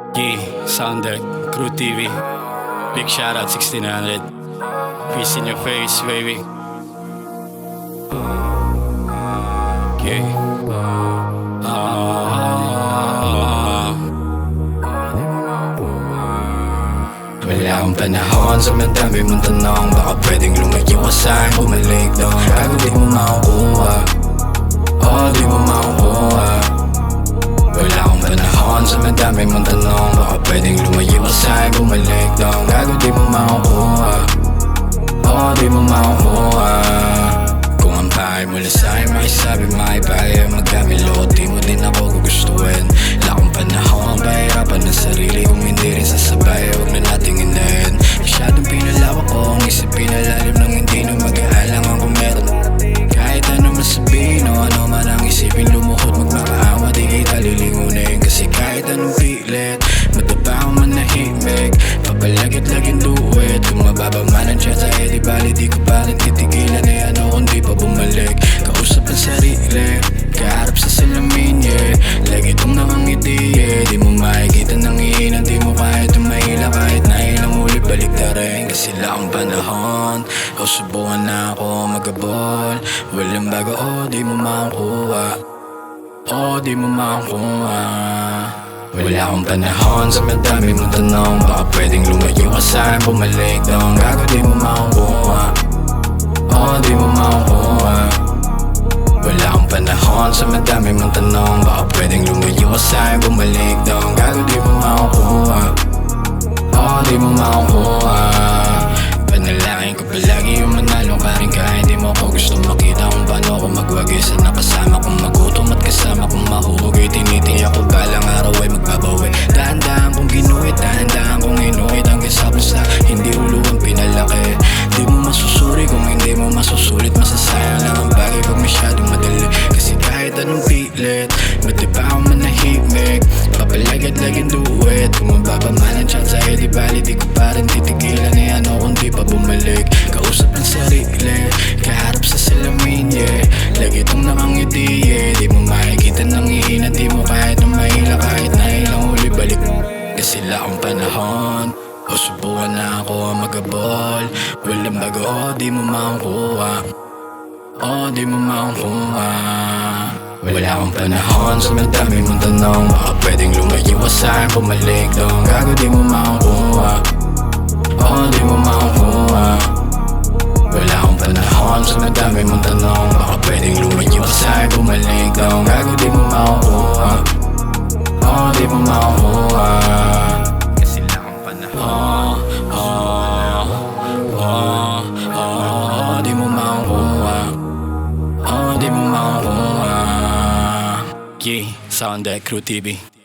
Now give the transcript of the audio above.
Sounded Crew TV. Big shout out 1600. Peace in your face, baby. Okay. Wala akong panahon sa madami mong tanong. Baka pwedeng lumayo ka sa'kin, bumalik daw. Gago di mo makukuha, oh di mo makukuha. Wala akong panahon sa madami mong tanong. Baka pwedeng lumayo ka sa'kin, bumalik daw. Gago di mo makukuha, oh di mo makukuha. Kung ang bahay mula sa'kin makisabi makipaya magkamilo, di mo din ako gugustuhin. Wala akong panahon, pahirapan ng sarili kung hindi rin sasabay. Huwag na nating inahin. Masyadong pinalawak ko ang isip, pinalalim ng hindi na mag-aalangan kung meron. Kahit ano masabihin o ano man ang isipin, lumuhod magmakaawa, di kita lilingunin. Kasi kahit anong pilit, madaba akong manahimik. Papalagit-laging duwit, kung mababa man ang chance ay di bali, di ko pa rin titigilan. Eh ano kung di pa bumalik, kausap ang sarili, kaharap sa salamin, yeah. Lagi itong nakangiti, yeah. Di mo makikita ng iinan, di mo kahit umahila. Kahit na ilang uli balik na rin, kasi lang ang panahon. O subukan na ako magabol, walang bago, oh di mo makukuha, oh di mo makukuha. Wala akong panahon sa madami mong tanong. Baka pwedeng lumayo ka sa'kin, bumalik daw. Gago di mo makukuha, oh di mo makukuha. Wala akong panahon sa madami mong tanong. Baka pwedeng lumayo ka sa'kin, bumalik daw. Gago di mo makukuha, oh di mo makukuha. Panalangin ko palagi yung manalo ka rin kahit di mo ako gusto makita kung paano ako magwagi. Sana kasama kong magutom at kasama kong mahuhugay. Tinitiyak ko balang araw ay magbabawi. Dahan-dahan kong ginuhit, dahan-dahan kong inuhit. Hanggang sa basta hindi uluhan pinalaki. Di mo masusuri kung hindi mo masusulit. Masasayang lang ang bagay pag masyadong madali. Kasi kahit anong pilit, madiba akong manahimik. Papalagad-laging duwit, kung mababa man ang chance ay di bali, di ko pa rin titigilan. Eh ano kung di pa bumalik, kausap ang sarili, kaharap sa salamin, yeah. Lagi itong nakangiti, yeah. Di mo makikita ng iinan, di mo kahit umahila. Kahit na ilang uli balik, kasi lang ang panahon. O subukan na ako magabol, walang bago, oh di mo makukuha, oh di mo makukuha. Wala akong panahon sa madami mong tanong. Baka pwedeng lumayo ka sa'kin, bumalik daw. Gago di mo makukuha, oh di mo makukuha. Wala akong panahon sa madami mong tanong. Baka pwedeng lumayo ka sa'kin, bumalik daw. Gago di mo makukuha, oh di mo makukuha. Kasi lang ang panahon, di mo makukuha, oh di mo makukuha. Sounded Crew TV.